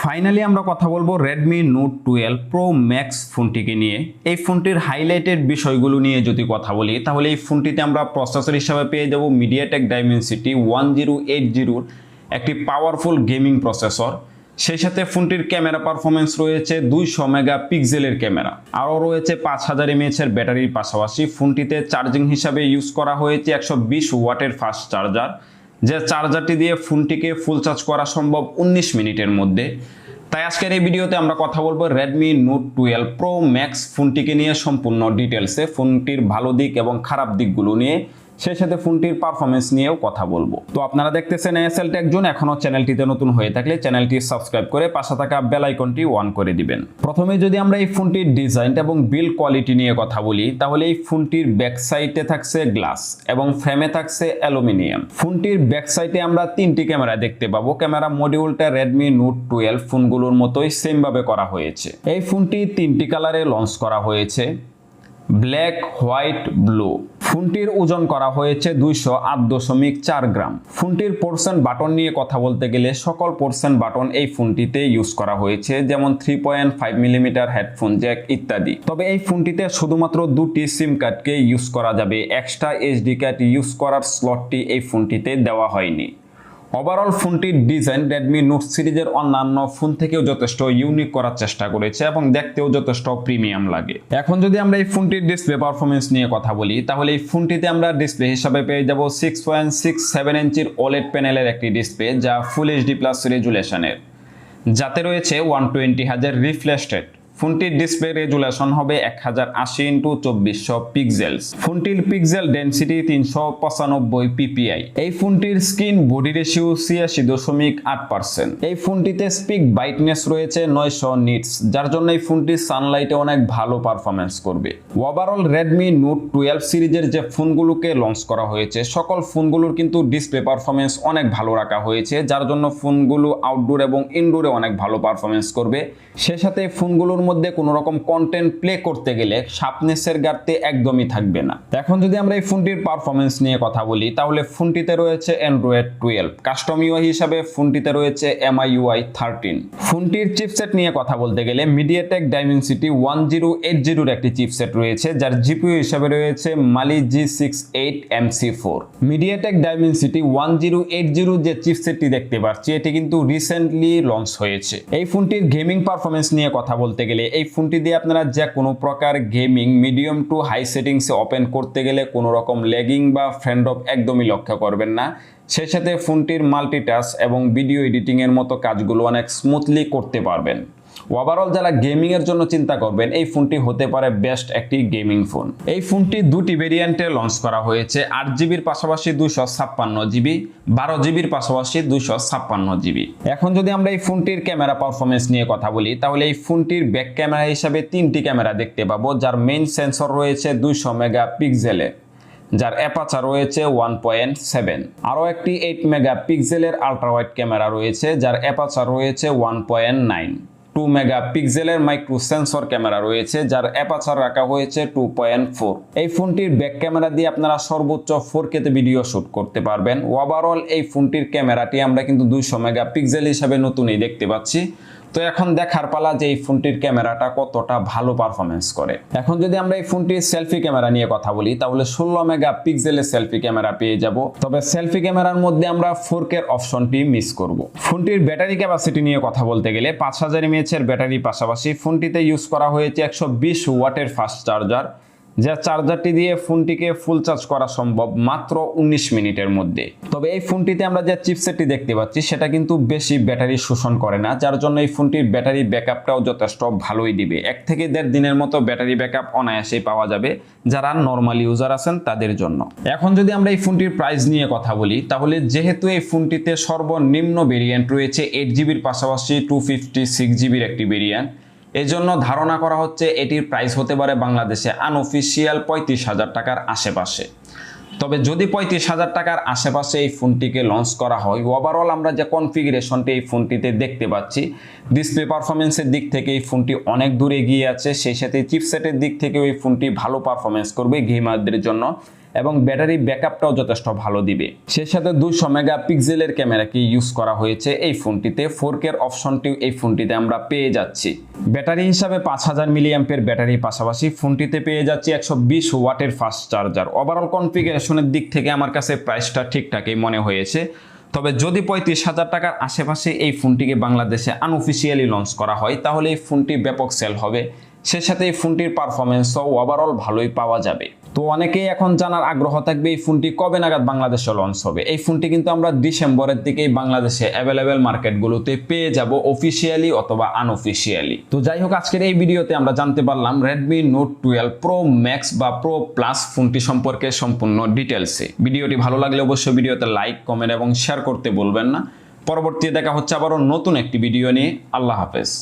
Finally আমরা কথা বলবো Redmi Note 12 Pro Max ফোনটিকে নিয়ে। এই ফোনটির হাইলাইটেড বিষয়গুলো নিয়ে যদি কথা বলি তাহলে এই ফোনটিতে আমরা প্রসেসর হিসেবে পেয়ে যাব MediaTek Dimensity 1080 একটি পাওয়ারফুল গেমিং প্রসেসর। সেই সাথে ফোনটির ক্যামেরা পারফরমেন্স রয়েছে 200 মেগাপিক্সেলের ক্যামেরা, আরও রয়েছে 5000 mAh এর ব্যাটারির পাশাপাশি ফোনটিতে চার্জিং হিসাবে ইউজ করা হয়েছে 120 ওয়াটের ফাস্ট চার্জার, যে চার্জারটি দিয়ে ফোনটিকে ফুল চার্জ করা সম্ভব 19 মিনিটের মধ্যে। তাই আজকের এই ভিডিওতে আমরা কথা বলবো Redmi Note 12 Pro Max ফোনটিকে নিয়ে সম্পূর্ণ ডিটেলসে, ফোনটির ভালো দিক এবং খারাপ দিকগুলো নিয়ে, সেই সাথে ফোনটির পারফরমেন্স নিয়েও কথা বলবো। তো আপনারা দেখতেছেন ASL Tech Zone, এখনো চ্যানেলটিতে নতুন হয়ে থাকলে চ্যানেলটি সাবস্ক্রাইব করে পাশে থাকা বেল আইকনটি অন করে দিবেন। প্রথমে যদি আমরা এই ফোনটির ডিজাইন এবং বিল্ড কোয়ালিটি নিয়ে কথা বলি তাহলে এই ফোনটির ব্যাক সাইডে থাকছে গ্লাস এবং ফ্রেমে থাকছে অ্যালুমিনিয়াম। ফোনটির ব্যাক সাইডে আমরা তিনটি ক্যামেরা দেখতে পাবো। ক্যামেরা মডিউলটা Redmi Note 12 ফোনগুলোর মতোই সেম ভাবে করা হয়েছে। এই ফোনটি তিনটি কালারে লঞ্চ করা হয়েছে, ব্ল্যাক, হোয়াইট, ব্লু। ফোনটির ওজন করা হয়েছে 208.4 গ্রাম। ফোনটির পোর্শন বাটন নিয়ে কথা বলতে গেলে সকল পোর্শন বাটন এই ফোনটিতে ইউজ করা হয়েছে, যেমন 3.5 মিলিমিটার হেডফোন জ্যাক ইত্যাদি। তবে এই ফোনটিতে শুধুমাত্র দুটি সিম কার্ডকে ইউজ করা যাবে, এক্সট্রা এইচডি কার্ড ইউজ করার স্লটটি এই ফোনটিতে দেওয়া হয়নি। ওভারঅল ফোনটির ডিজাইন Redmi Note সিরিজের অন্যান্য ফোন থেকেও যথেষ্ট ইউনিক করার চেষ্টা করেছে এবং দেখতেও যথেষ্ট প্রিমিয়াম লাগে। এখন যদি আমরা এই ফোনটির ডিসপ্লে পারফরমেন্স নিয়ে কথা বলি তাহলে এই ফোনটিতে আমরা ডিসপ্লে হিসাবে পেয়ে যাব 6.67 ইঞ্চির OLED প্যানেলের একটি ডিসপ্লে, যা ফুল এইচডি প্লাস রেজুলেশনের, যাতে রয়েছে 120Hz রিফ্রেশ রেট। ফোনটির ডিসপ্লে রেজুলেশন হবে 1080x2400 পিক্সেলস। ফোনটির পিক্সেল ডেনসিটি 395 ppi। এই ফোনটির স্ক্রিন বডি রেশিও 86.8%। এই ফোনটিতে স্পিক ব্রাইটনেস রয়েছে 900 নিটস, যার জন্য এই ফোনটি সানলাইটে অনেক ভালো পারফরমেন্স করবে। ওভারঅল Redmi Note 12 সিরিজের যে ফোনগুলোকে লঞ্চ করা হয়েছে সকল ফোনগুলোর কিন্তু ডিসপ্লে পারফরমেন্স অনেক ভালো রাখা হয়েছে, যার জন্য ফোনগুলো আউটডোর এবং ইনডোরে অনেক ভালো পারফরমেন্স করবে। সে সাথে ফোনগুলোর মধ্যে কোনো রকম কন্টেন্ট প্লে করতে গেলে শার্পনেসের ঘাটতি একদমই থাকবে না। এখন যদি আমরা এই ফোনটির পারফরমেন্স নিয়ে কথা বলি তাহলে ফোনটিতে রয়েছে Android 12, কাস্টম ইউআই হিসাবে ফোনটিতে রয়েছে MIUI 13। ফোনটির চিপসেট নিয়ে কথা বলতে গেলে MediaTek Dimensity 1080 একটি চিপসেট রয়েছে, যার জিপিইউ হিসাবে রয়েছে Mali G68 MC4। MediaTek Dimensity 1080 যে চিপসেটটি দেখতে পাচ্ছি এটি কিন্তু রিসেন্টলি লঞ্চ হয়েছে। এই ফোনটির গেমিং পারফরমেন্স নিয়ে কথা বলতে গেলে এই ফোনটি দিয়ে আপনারা যে কোনো প্রকার গেমিং মিডিয়াম টু হাই সেটিংসে ওপেন করতে গেলে কোনো রকম ল্যাগিং বা ফ্রেম ড্রপ একদমই লক্ষ্য করবেন না। সেই সাথে ফোনটির মাল্টিটাস্ক এবং ভিডিও এডিটিং এর মতো কাজগুলো অনেক স্মুথলি করতে পারবেন। ওভারঅল যারা গেমিং এর জন্য চিন্তা করবেন এই ফোনটি হতে পারে বেস্ট একটি গেমিং ফোন। এই ফোনটি দুটি ভেরিয়েন্টে লঞ্চ করা হয়েছে, 8GB পাশাপাশি 256GB, 12GB পাশাপাশি 256GB। এখন যদি আমরা এই ফোনটির ক্যামেরা পারফরমেন্স নিয়ে কথা বলি তাহলে এই ফোনটির ব্যাক ক্যামেরা হিসাবে তিনটি ক্যামেরা দেখতে পাবো, যার মেইন সেন্সর রয়েছে 200 মেগাপিক্সেলের, যার অ্যাপারচার রয়েছে 1.7। আরও একটি 8 মেগাপিক্সেলের আল্ট্রা ওয়াইড ক্যামেরা রয়েছে, যার অ্যাপারচার রয়েছে 1.9। 2 মেগাপিক্সেলের মাইক্রো সেন্সর ক্যামেরা রয়েছে, যার অ্যাপারচার রাখা হয়েছে 2.4। এই ফোনটির ব্যাক ক্যামেরা দিয়ে আপনারা সর্বোচ্চ 4K তে ভিডিও শুট করতে পারবেন। ওভারঅল এই ফোনটির ক্যামেরাটি আমরা কিন্তু 200 মেগাপিক্সেল হিসাবে নতুনই দেখতে পাচ্ছি। তো এখন দেখার পালা যে এই ফোনটির ক্যামেরাটা কতটা ভালো পারফরমেন্স করে। এখন যদি আমরা এই ফোনটির সেলফি ক্যামেরা নিয়ে কথা বলি তাহলে 16 মেগাপিক্সেলের সেলফি ক্যামেরা পেয়ে যাব, তবে সেলফি ক্যামেরার মধ্যে আমরা 4K এর অপশনটি মিস করব। ফোনটির ব্যাটারি ক্যাপাসিটি নিয়ে কথা বলতে গেলে 5000 mAh এর ব্যাটারি পাশাপাশি ফোনটিতে ইউজ করা হয়েছে 120 ওয়াটের ফাস্ট চার্জার, যা চার্জারটি দিয়ে ফোনটিকে ফুল চার্জ করা সম্ভব মাত্র 19 মিনিটের মধ্যে। তবে এই ফোনটিতে আমরা যে চিপসেটটি দেখতে পাচ্ছি সেটা কিন্তু বেশি ব্যাটারি শোষণ করে না, যার জন্য এই ফোনটির ব্যাটারি ব্যাকআপটাও যথেষ্ট ভালোই দিবে। 1 থেকে 1.5 দিনের মতো ব্যাটারি ব্যাকআপ অনায়াসেই পাওয়া যাবে যারা নর্মাল ইউজার আছেন তাদের জন্য। এখন যদি আমরা এই ফোনটির প্রাইস নিয়ে কথা বলি তাহলে যেহেতু এই ফোনটিতে সর্বনিম্ন ভেরিয়েন্ট রয়েছে 8GBর পাশাপাশি 256GBর একটি ভেরিয়েন্ট, এজন্য ধারণা করা হচ্ছে এটির প্রাইস হতে পারে বাংলাদেশে আনঅফিসিয়াল 35,000 টাকার আশেপাশে। তবে যদি 35,000 টাকার আশেপাশে এই ফোনটিকে লঞ্চ করা হয়, ওভারঅল আমরা যে কনফিগারেশনটি এই ফোনটিতে দেখতে পাচ্ছি ডিসপ্লে পারফরমেন্সের দিক থেকে এই ফোনটি অনেক দূর এগিয়ে আছে। সেই সাথে চিপসেটের দিক থেকে এই ফোনটি ভালো পারফরমেন্স করবে গেমারদের জন্য। এবং ব্যাটারি ব্যাকআপটাও যথেষ্ট ভালো দিবে। সেই সাথে 200 মেগাপিক্সেলের ক্যামেরাকে ইউজ করা হয়েছে এই ফোনটিতে। 4K এর অপশনটিও এই ফোনটিতে আমরা পেয়ে যাচ্ছি। ব্যাটারি হিসাবে 5000 মিলিঅ্যাম্পের ব্যাটারির পাশাপাশি ফোনটিতে পেয়ে যাচ্ছি 120 ওয়াটের ফাস্ট চার্জার। ওভারঅল কনফিগারেশনের দিক থেকে আমার কাছে প্রাইসটা ঠিকঠাকই মনে হয়েছে। তবে যদি 35,000 টাকার আশেপাশে এই ফোনটিকে বাংলাদেশে আনঅফিসিয়ালি লঞ্চ করা হয় তাহলে এই ফোনটি ব্যাপক সেল হবে। সে সাথে এই ফোনটির পারফরমেন্সও ওভারঅল ভালোই পাওয়া যাবে। তো অনেকেই এখন জানার আগ্রহ থাকবে এই ফোনটি কবে নাগাদ বাংলাদেশে লঞ্চ হবে। এই ফোনটি কিন্তু আমরা ডিসেম্বরের দিকেই বাংলাদেশে অ্যাভেলেবেল মার্কেটগুলোতে পেয়ে যাব, অফিসিয়ালি অথবা আনঅফিসিয়ালি। তো যাই হোক, আজকের এই ভিডিওতে আমরা জানতে পারলাম Redmi Note 12 Pro Max বা Pro Plus ফোনটি সম্পর্কে সম্পূর্ণ ডিটেলসে। ভিডিওটি ভালো লাগলে অবশ্যই ভিডিওতে লাইক, কমেন্ট এবং শেয়ার করতে ভুলবেন না। পরবর্তীতে দেখা হচ্ছে আবারও নতুন একটি ভিডিও নিয়ে। আল্লাহ হাফেজ।